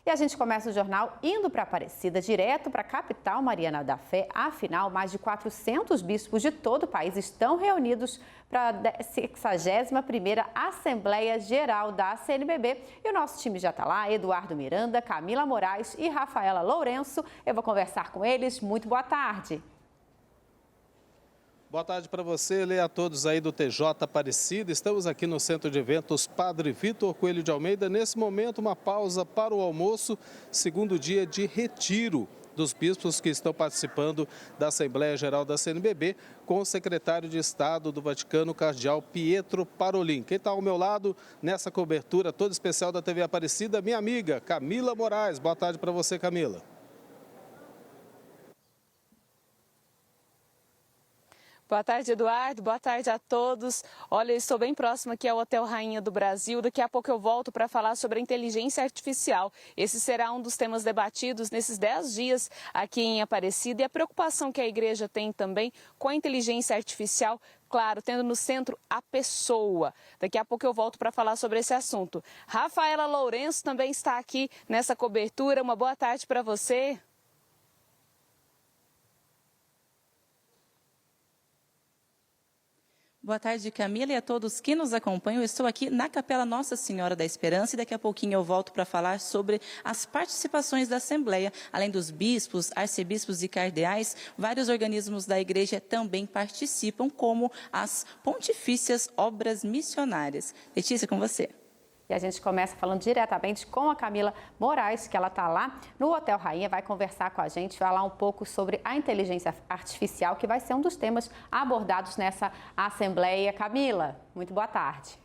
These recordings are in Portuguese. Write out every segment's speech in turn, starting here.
E a gente começa o jornal indo para Aparecida, direto para a capital Mariana da Fé. Afinal, mais de 400 bispos de todo o país estão reunidos para a 61ª Assembleia Geral da CNBB. E o nosso time já está lá, Eduardo Miranda, Camila Moraes e Rafaela Lourenço. Eu vou conversar com eles. Muito boa tarde. Boa tarde para você, Lê, a todos aí do TJ Aparecida. Estamos aqui no Centro de Eventos Padre Vitor Coelho de Almeida. Nesse momento, uma pausa para o almoço, segundo dia de retiro dos bispos que estão participando da Assembleia Geral da CNBB, com o secretário de Estado do Vaticano, cardeal Pietro Parolin. Quem está ao meu lado nessa cobertura toda especial da TV Aparecida, minha amiga Camila Moraes. Boa tarde para você, Camila. Boa tarde, Eduardo. Boa tarde a todos. Olha, eu estou bem próxima aqui ao Hotel Rainha do Brasil. Daqui a pouco eu volto para falar sobre a inteligência artificial. Esse será um dos temas debatidos nesses 10 dias aqui em Aparecida e a preocupação que a igreja tem também com a inteligência artificial, claro, tendo no centro a pessoa. Daqui a pouco eu volto para falar sobre esse assunto. Rafaela Lourenço também está aqui nessa cobertura. Uma boa tarde para você. Boa tarde, Camila, e a todos que nos acompanham. Eu estou aqui na Capela Nossa Senhora da Esperança e daqui a pouquinho eu volto para falar sobre as participações da Assembleia. Além dos bispos, arcebispos e cardeais, vários organismos da igreja também participam, como as Pontifícias Obras Missionárias. Letícia, com você. E a gente começa falando diretamente com a Camila Moraes, que ela está lá no Hotel Rainha, vai conversar com a gente, falar um pouco sobre a inteligência artificial, que vai ser um dos temas abordados nessa Assembleia. Camila, muito boa tarde.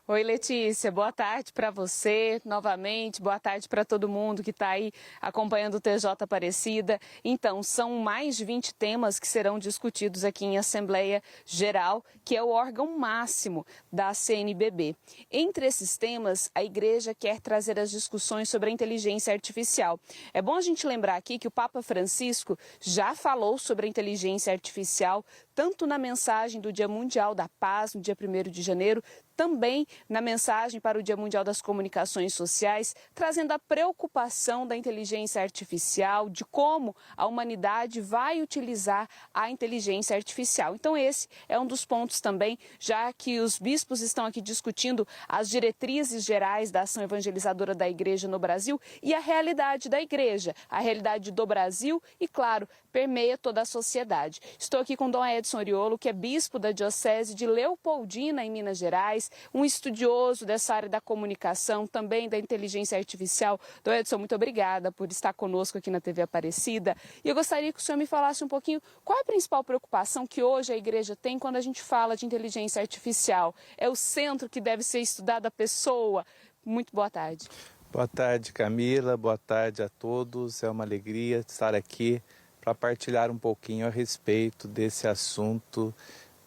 Oi, Letícia, boa tarde para você novamente, boa tarde para todo mundo que está aí acompanhando o TJ Aparecida. Então, são mais de 20 temas que serão discutidos aqui em Assembleia Geral, que é o órgão máximo da CNBB. Entre esses temas, a igreja quer trazer as discussões sobre a inteligência artificial. É bom a gente lembrar aqui que o Papa Francisco já falou sobre a inteligência artificial, tanto na mensagem do Dia Mundial da Paz, no dia 1º de janeiro, também na mensagem para o Dia Mundial das Comunicações Sociais, trazendo a preocupação da inteligência artificial, de como a humanidade vai utilizar a inteligência artificial. Então esse é um dos pontos também, já que os bispos estão aqui discutindo as diretrizes gerais da ação evangelizadora da igreja no Brasil e a realidade da igreja, a realidade do Brasil e, claro, permeia toda a sociedade. Estou aqui com Dom Edson Oriolo, que é bispo da Diocese de Leopoldina, em Minas Gerais, um estudioso dessa área da comunicação, também da inteligência artificial. Dom Edson, muito obrigada por estar conosco aqui na TV Aparecida. E eu gostaria que o senhor me falasse um pouquinho qual é a principal preocupação que hoje a igreja tem quando a gente fala de inteligência artificial. É o centro que deve ser estudado a pessoa. Muito boa tarde. Boa tarde, Camila. Boa tarde a todos. É uma alegria estar aqui para partilhar um pouquinho a respeito desse assunto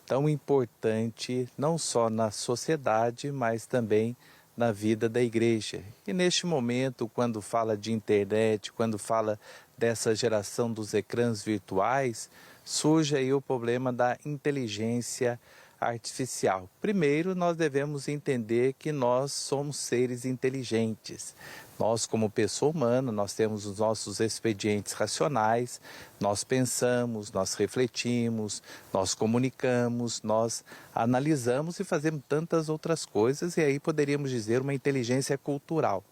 tão importante, não só na sociedade, mas também na vida da igreja. E neste momento, quando fala de internet, quando fala dessa geração dos ecrãs virtuais, surge aí o problema da inteligência artificial. Primeiro, nós devemos entender que nós somos seres inteligentes. Nós, como pessoa humana, nós temos os nossos expedientes racionais, nós pensamos, nós refletimos, nós comunicamos, nós analisamos e fazemos tantas outras coisas, e aí poderíamos dizer uma inteligência cultural.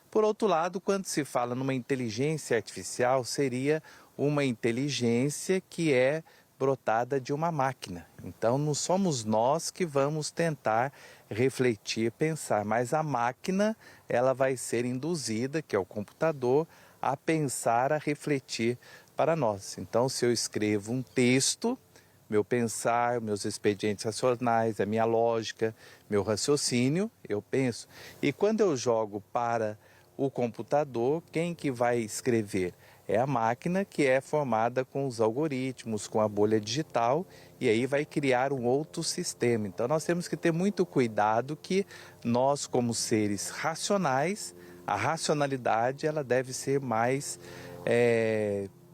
Por outro lado, quando se fala numa inteligência artificial, seria uma inteligência que é brotada de uma máquina. Então, não somos nós que vamos tentar refletir, pensar, mas a máquina, ela vai ser induzida, que é o computador, a pensar, a refletir para nós. Então, se eu escrevo um texto, meu pensar, meus expedientes racionais, a minha lógica, meu raciocínio, eu penso. E quando eu jogo para o computador, quem que vai escrever? É a máquina, que é formada com os algoritmos, com a bolha digital, e aí vai criar um outro sistema. Então nós temos que ter muito cuidado que nós, como seres racionais, a racionalidade ela deve ser mais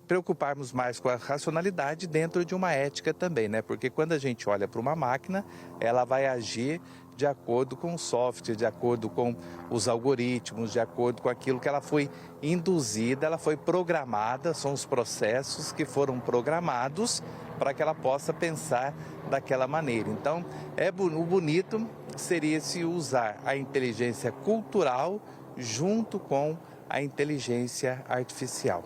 preocuparmos mais com a racionalidade dentro de uma ética também, né? Porque quando a gente olha para uma máquina, ela vai agir de acordo com o software, de acordo com os algoritmos, de acordo com aquilo que ela foi induzida, ela foi programada, são os processos que foram programados para que ela possa pensar daquela maneira. Então, o bonito seria se usar a inteligência cultural junto com a inteligência artificial.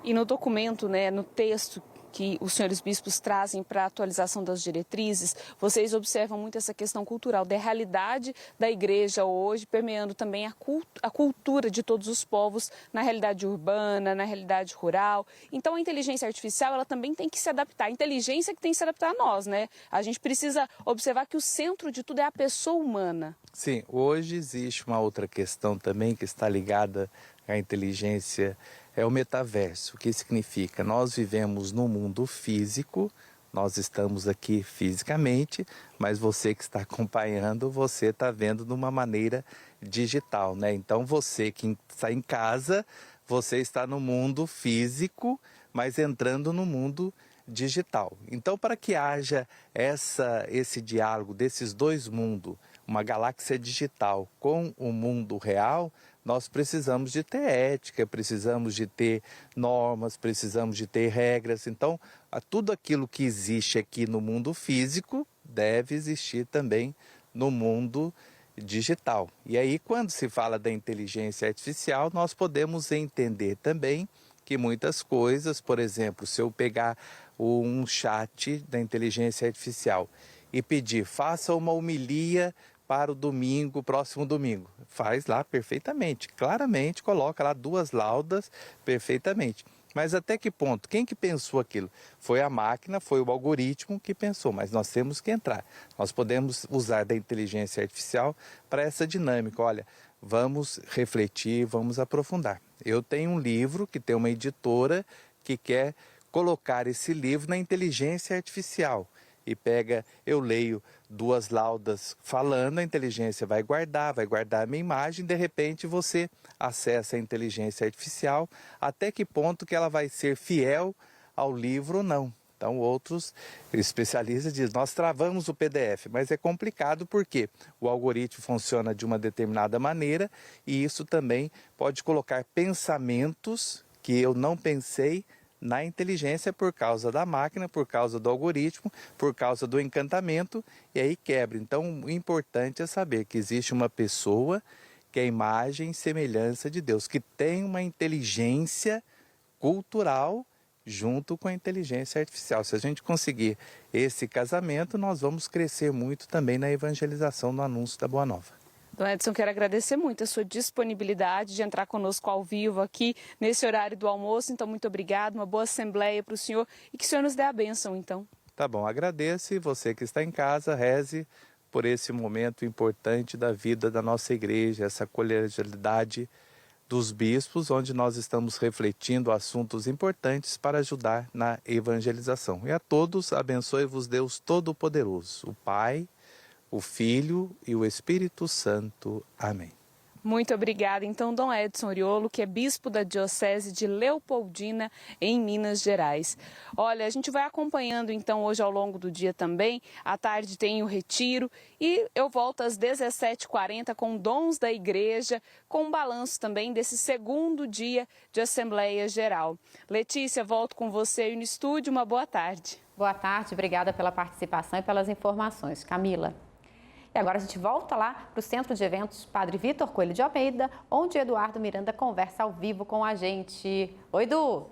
E no documento, no texto que os senhores bispos trazem para a atualização das diretrizes, vocês observam muito essa questão cultural, da realidade da igreja hoje, permeando também a cultura de todos os povos na realidade urbana, na realidade rural. Então a inteligência artificial, ela também tem que se adaptar, a inteligência que tem que se adaptar a nós, né? A gente precisa observar que o centro de tudo é a pessoa humana. Sim, hoje existe uma outra questão também que está ligada à inteligência, é o metaverso. O que significa? Nós vivemos no mundo físico, nós estamos aqui fisicamente, mas você que está acompanhando, você está vendo de uma maneira digital, né? Então você que está em casa, você está no mundo físico, mas entrando no mundo digital. Então, para que haja esse diálogo desses dois mundos, uma galáxia digital com o mundo real, nós precisamos de ter ética, precisamos de ter normas, precisamos de ter regras. Então, tudo aquilo que existe aqui no mundo físico deve existir também no mundo digital. E aí, quando se fala da inteligência artificial, nós podemos entender também que muitas coisas, por exemplo, se eu pegar um chat da inteligência artificial e pedir, faça uma homilia para o domingo, próximo domingo. Faz lá perfeitamente, claramente, coloca lá 2 laudas perfeitamente. Mas até que ponto? Quem que pensou aquilo? Foi a máquina, foi o algoritmo que pensou, mas nós temos que entrar. Nós podemos usar da inteligência artificial para essa dinâmica. Olha, vamos refletir, vamos aprofundar. Eu tenho um livro que tem uma editora que quer colocar esse livro na inteligência artificial. E eu leio 2 laudas falando, a inteligência vai guardar a minha imagem, de repente você acessa a inteligência artificial, até que ponto que ela vai ser fiel ao livro ou não. Então outros especialistas dizem, nós travamos o PDF, mas é complicado porque o algoritmo funciona de uma determinada maneira e isso também pode colocar pensamentos que eu não pensei na inteligência por causa da máquina, por causa do algoritmo, por causa do encantamento, e aí quebra. Então, o importante é saber que existe uma pessoa que é a imagem e semelhança de Deus, que tem uma inteligência cultural junto com a inteligência artificial. Se a gente conseguir esse casamento, nós vamos crescer muito também na evangelização, no anúncio da Boa Nova. Dom Edson, quero agradecer muito a sua disponibilidade de entrar conosco ao vivo aqui nesse horário do almoço. Então, muito obrigado, uma boa assembleia para o senhor e que o senhor nos dê a bênção, então. Tá bom, agradeço e você que está em casa, reze por esse momento importante da vida da nossa igreja, essa colegialidade dos bispos, onde nós estamos refletindo assuntos importantes para ajudar na evangelização. E a todos, abençoe-vos Deus Todo-Poderoso, o Pai, o Filho e o Espírito Santo. Amém. Muito obrigada. Então, Dom Edson Oriolo, que é bispo da Diocese de Leopoldina, em Minas Gerais. Olha, a gente vai acompanhando, então, hoje ao longo do dia também. À tarde tem o retiro e eu volto às 17h40 com Dons da Igreja, com um balanço também desse segundo dia de Assembleia Geral. Letícia, volto com você aí no estúdio. Uma boa tarde. Boa tarde, obrigada pela participação e pelas informações. Camila. E agora a gente volta lá para o Centro de Eventos Padre Vitor Coelho de Almeida, onde Eduardo Miranda conversa ao vivo com a gente. Oi, Edu!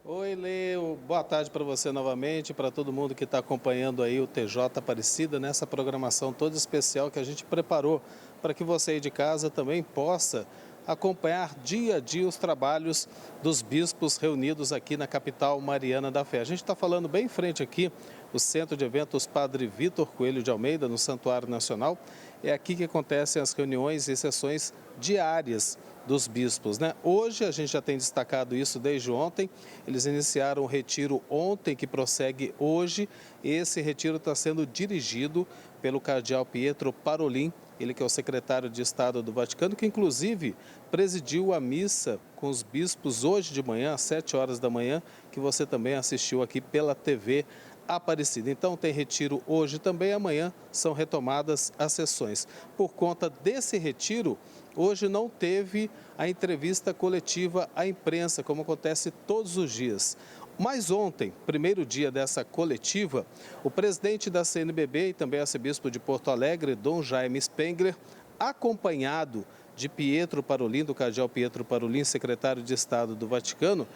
Oi, Leo. Boa tarde para você novamente, para todo mundo que está acompanhando aí o TJ Aparecida, nessa programação toda especial que a gente preparou para que você aí de casa também possa acompanhar dia a dia os trabalhos dos bispos reunidos aqui na capital mariana da fé. A gente está falando bem em frente aqui, o Centro de Eventos Padre Vitor Coelho de Almeida, no Santuário Nacional. É aqui que acontecem as reuniões e sessões diárias dos bispos, né? Hoje a gente já tem destacado isso desde ontem. Eles iniciaram o retiro ontem, que prossegue hoje. Esse retiro está sendo dirigido pelo cardeal Pietro Parolin, ele que é o secretário de Estado do Vaticano, que inclusive presidiu a missa com os bispos hoje de manhã, às 7 horas da manhã, que você também assistiu aqui pela TV Aparecida. Então tem retiro hoje também, amanhã são retomadas as sessões. Por conta desse retiro, hoje não teve a entrevista coletiva à imprensa, como acontece todos os dias. Mas ontem, primeiro dia dessa coletiva, o presidente da CNBB e também arcebispo de Porto Alegre, Dom Jaime Spengler, acompanhado de Pietro Parolin, do cardeal Pietro Parolin, secretário de Estado do Vaticano,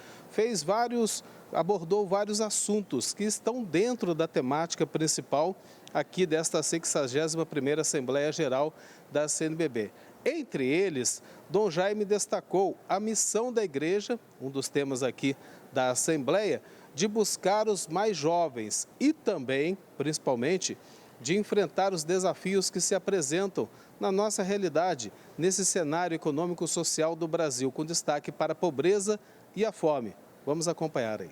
abordou vários assuntos que estão dentro da temática principal aqui desta 61ª Assembleia Geral da CNBB. Entre eles, Dom Jaime destacou a missão da igreja, um dos temas aqui da Assembleia, de buscar os mais jovens e também, principalmente, de enfrentar os desafios que se apresentam na nossa realidade, nesse cenário econômico-social do Brasil, com destaque para a pobreza e a fome. Vamos acompanhar aí.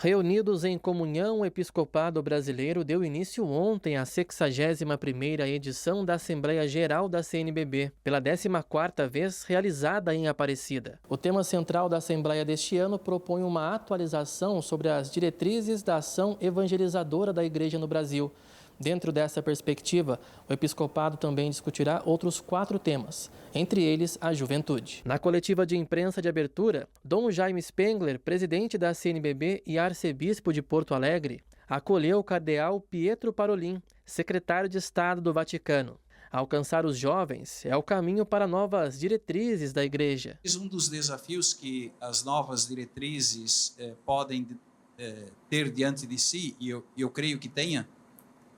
Reunidos em comunhão, o Episcopado Brasileiro deu início ontem à 61ª edição da Assembleia Geral da CNBB, pela 14ª vez realizada em Aparecida. O tema central da Assembleia deste ano propõe uma atualização sobre as diretrizes da ação evangelizadora da Igreja no Brasil. Dentro dessa perspectiva, o Episcopado também discutirá outros 4 temas, entre eles a juventude. Na coletiva de imprensa de abertura, Dom Jaime Spengler, presidente da CNBB e arcebispo de Porto Alegre, acolheu o cardeal Pietro Parolin, secretário de Estado do Vaticano. Alcançar os jovens é o caminho para novas diretrizes da Igreja. Um dos desafios que as novas diretrizes podem ter diante de si, e eu creio que tenha,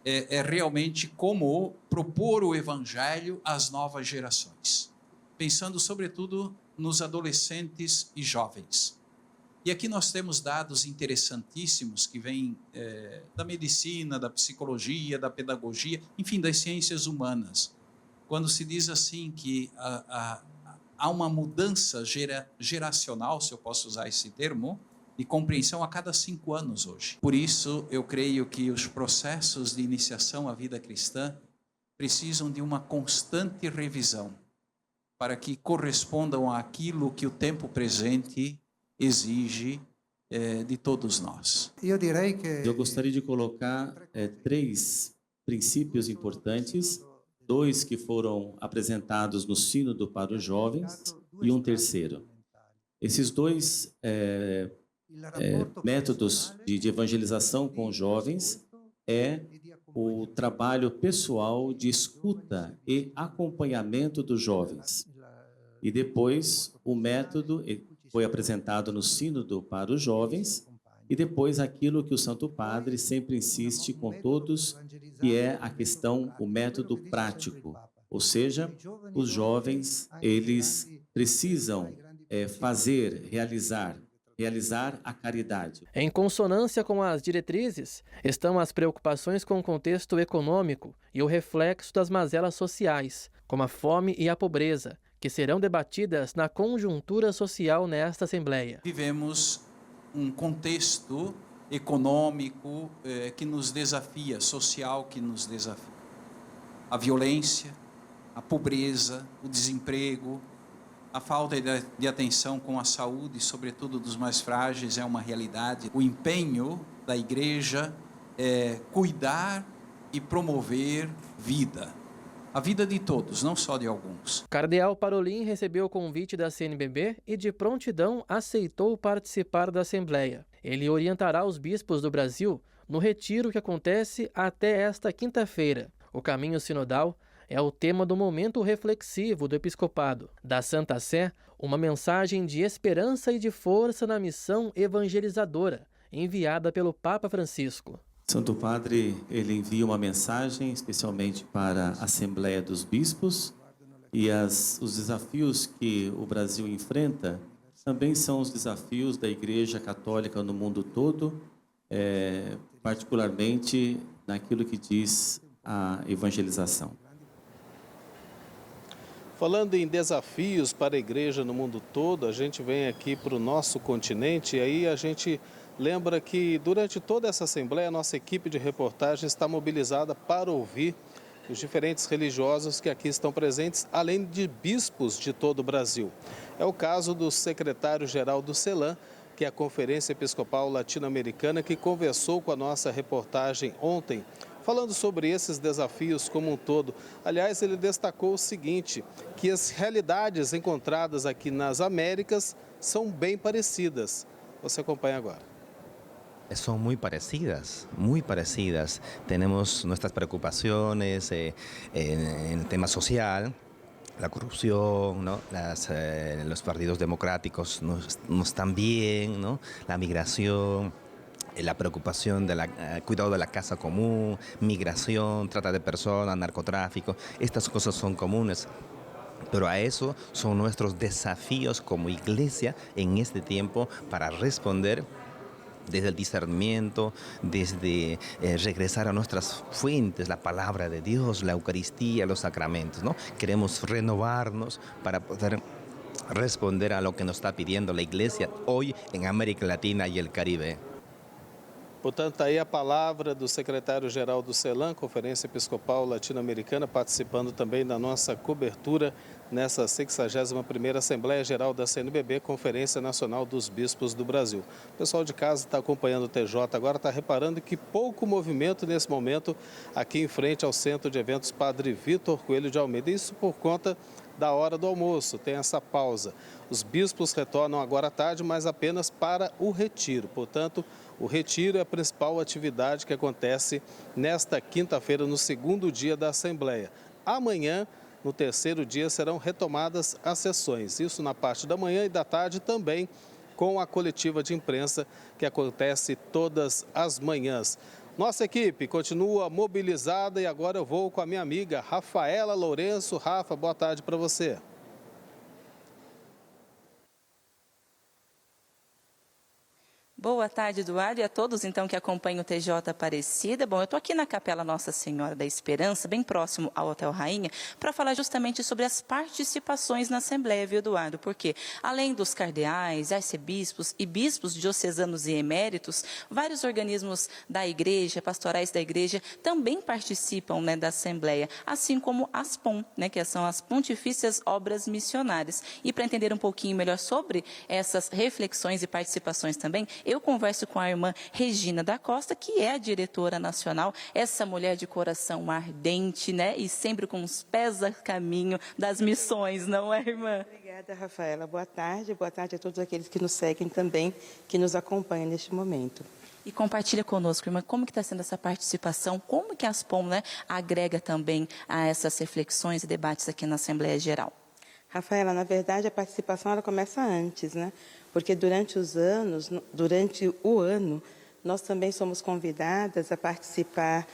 é realmente como propor o Evangelho às novas gerações, pensando sobretudo nos adolescentes e jovens. E aqui nós temos dados interessantíssimos que vêm da medicina, da psicologia, da pedagogia, enfim, das ciências humanas. Quando se diz assim que há uma mudança geracional, se eu posso usar esse termo, de compreensão a cada 5 anos hoje. Por isso, eu creio que os processos de iniciação à vida cristã precisam de uma constante revisão para que correspondam àquilo que o tempo presente exige de todos nós. Eu gostaria de colocar 3 princípios importantes, 2 que foram apresentados no Sínodo para os jovens e um terceiro. Esses 2 métodos de evangelização com os jovens é o trabalho pessoal de escuta e acompanhamento dos jovens. E depois o método foi apresentado no Sínodo para os jovens e depois aquilo que o Santo Padre sempre insiste com todos, que é a questão, o método prático. Ou seja, os jovens, eles precisam realizar a caridade. Em consonância com as diretrizes, estão as preocupações com o contexto econômico e o reflexo das mazelas sociais, como a fome e a pobreza, que serão debatidas na conjuntura social nesta Assembleia. Vivemos um contexto econômico que nos desafia, social que nos desafia. A violência, a pobreza, o desemprego, a falta de atenção com a saúde, sobretudo dos mais frágeis, é uma realidade. O empenho da Igreja é cuidar e promover vida. A vida de todos, não só de alguns. Cardeal Parolin recebeu o convite da CNBB e de prontidão aceitou participar da Assembleia. Ele orientará os bispos do Brasil no retiro que acontece até esta quinta-feira. O caminho sinodal é o tema do momento reflexivo do Episcopado. Da Santa Sé, uma mensagem de esperança e de força na missão evangelizadora, enviada pelo Papa Francisco. Santo Padre, ele envia uma mensagem especialmente para a Assembleia dos Bispos e os desafios que o Brasil enfrenta também são os desafios da Igreja Católica no mundo todo, particularmente naquilo que diz a evangelização. Falando em desafios para a igreja no mundo todo, a gente vem aqui para o nosso continente e aí a gente lembra que durante toda essa Assembleia a nossa equipe de reportagem está mobilizada para ouvir os diferentes religiosos que aqui estão presentes, além de bispos de todo o Brasil. É o caso do secretário-geral do CELAM, que é a Conferência Episcopal Latino-Americana, que conversou com a nossa reportagem ontem, falando sobre esses desafios como um todo. Aliás, ele destacou o seguinte, que as realidades encontradas aqui nas Américas são bem parecidas. Você acompanha agora. Son muy parecidas, muy parecidas. Tenemos nuestras preocupaciones en el tema social, la corrupción, ¿no? Los partidos democráticos no están bien, ¿no? La migración, la preocupación del cuidado de la casa común, migración, trata de personas, narcotráfico. Estas cosas son comunes. Pero a eso son nuestros desafíos como iglesia en este tiempo para responder desde el discernimiento, desde regresar a nuestras fuentes, la palabra de Dios, la Eucaristía, los sacramentos, ¿no? Queremos renovarnos para poder responder a lo que nos está pidiendo la Iglesia hoy en América Latina y el Caribe. Portanto, aí a palavra do secretário-geral do CELAM, Conferência Episcopal Latino-Americana, participando também da nossa cobertura nessa 61ª Assembleia Geral da CNBB, Conferência Nacional dos Bispos do Brasil. O pessoal de casa está acompanhando o TJ agora, está reparando que pouco movimento nesse momento aqui em frente ao Centro de Eventos Padre Vitor Coelho de Almeida. Isso por conta da hora do almoço, tem essa pausa. Os bispos retornam agora à tarde, mas apenas para o retiro. Portanto, o retiro é a principal atividade que acontece nesta quinta-feira, no segundo dia da Assembleia. Amanhã, no terceiro dia, serão retomadas as sessões. Isso na parte da manhã e da tarde também com a coletiva de imprensa que acontece todas as manhãs. Nossa equipe continua mobilizada e agora eu vou com a minha amiga Rafaela Lourenço. Rafa, boa tarde para você. Boa tarde, Eduardo, e a todos então que acompanham o TJ Aparecida. Bom, eu estou aqui na Capela Nossa Senhora da Esperança, bem próximo ao Hotel Rainha, para falar justamente sobre as participações na Assembleia, viu, Eduardo? Porque, além dos cardeais, arcebispos e bispos diocesanos e eméritos, vários organismos da Igreja, pastorais da Igreja, também participam, né, da Assembleia, assim como as POM, né, que são as Pontifícias Obras Missionárias. E para entender um pouquinho melhor sobre essas reflexões e participações também, eu converso com a irmã Regina da Costa, que é a diretora nacional, essa mulher de coração ardente, né? E sempre com os pés a caminho das missões, não é, irmã? Obrigada, Rafaela. Boa tarde a todos aqueles que nos seguem também, que nos acompanham neste momento. E compartilha conosco, irmã, como que está sendo essa participação, como que a Aspom, né, agrega também a essas reflexões e debates aqui na Assembleia Geral? Rafaela, na verdade, a participação ela começa antes, né? Porque durante o ano, nós também somos convidadas a participar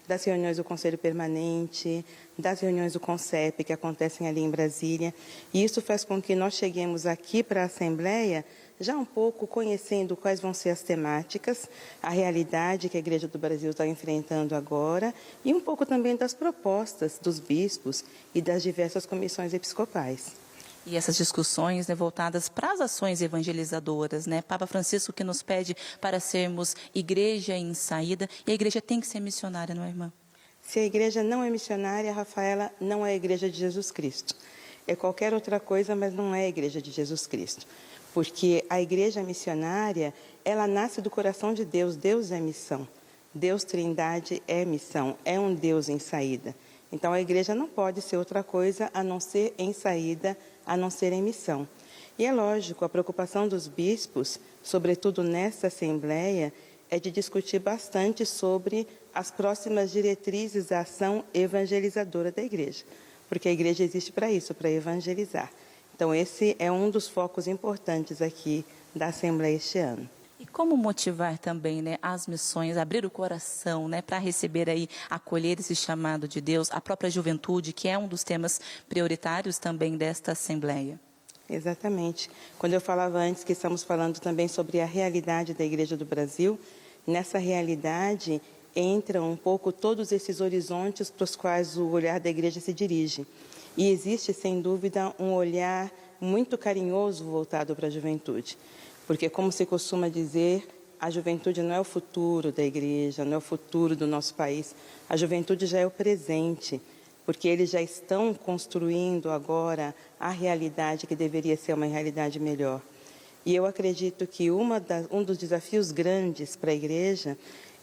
das reuniões do Conselho Permanente, das reuniões do CONCEP, que acontecem ali em Brasília. E isso faz com que nós cheguemos aqui para a Assembleia já um pouco conhecendo quais vão ser as temáticas, a realidade que a Igreja do Brasil está enfrentando agora e um pouco também das propostas dos bispos e das diversas comissões episcopais. E essas discussões, né, voltadas para as ações evangelizadoras, né? Papa Francisco que nos pede para sermos igreja em saída, e a igreja tem que ser missionária, não é, irmã? Se a igreja não é missionária, Rafaela, não é a igreja de Jesus Cristo. É qualquer outra coisa, mas não é a igreja de Jesus Cristo. Porque a igreja missionária, ela nasce do coração de Deus. Deus é missão. Deus Trindade é missão, é um Deus em saída. Então, a igreja não pode ser outra coisa a não ser em saída, a não ser em missão. E é lógico, a preocupação dos bispos, sobretudo nessa Assembleia, é de discutir bastante sobre as próximas diretrizes da ação evangelizadora da igreja. Porque a igreja existe para isso, para evangelizar. Então, esse é um dos focos importantes aqui da Assembleia este ano. E como motivar também, né, as missões, abrir o coração, né, para receber aí, acolher esse chamado de Deus, a própria juventude, que é um dos temas prioritários também desta Assembleia? Exatamente. Quando eu falava antes que estamos falando também sobre a realidade da Igreja do Brasil, nessa realidade entram um pouco todos esses horizontes para os quais o olhar da Igreja se dirige. E existe, sem dúvida, um olhar muito carinhoso voltado para a juventude. Porque, como se costuma dizer, a juventude não é o futuro da igreja, não é o futuro do nosso país. A juventude já é o presente, porque eles já estão construindo agora a realidade que deveria ser uma realidade melhor. E eu acredito que um dos desafios grandes para a igreja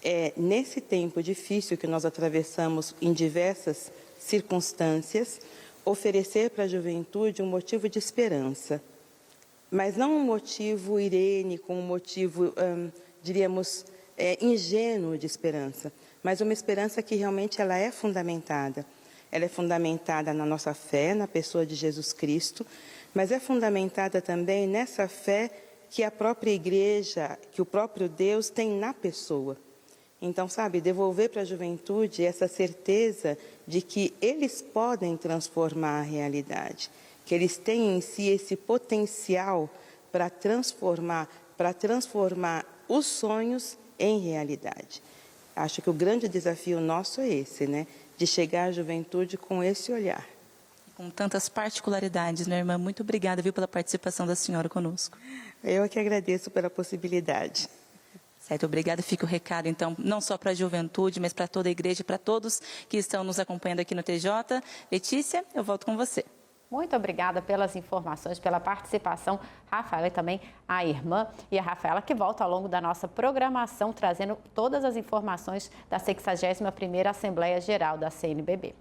é, nesse tempo difícil que nós atravessamos em diversas circunstâncias, oferecer para a juventude um motivo de esperança. Mas não um motivo irênico, um motivo, diríamos, ingênuo de esperança, mas uma esperança que realmente ela é fundamentada. Ela é fundamentada na nossa fé, na pessoa de Jesus Cristo, mas é fundamentada também nessa fé que a própria igreja, que o próprio Deus tem na pessoa. Então, sabe, devolver para a juventude essa certeza de que eles podem transformar a realidade, que eles têm em si esse potencial para transformar os sonhos em realidade. Acho que o grande desafio nosso é esse, né? De chegar à juventude com esse olhar. Com tantas particularidades, né, irmã? Muito obrigada, viu, pela participação da senhora conosco. Eu que agradeço pela possibilidade. Certo, obrigada. Fica o recado, então, não só para a juventude, mas para toda a igreja, para todos que estão nos acompanhando aqui no TJ. Letícia, eu volto com você. Muito obrigada pelas informações, pela participação, Rafaela, e também a irmã. E a Rafaela que volta ao longo da nossa programação, trazendo todas as informações da 61ª Assembleia Geral da CNBB.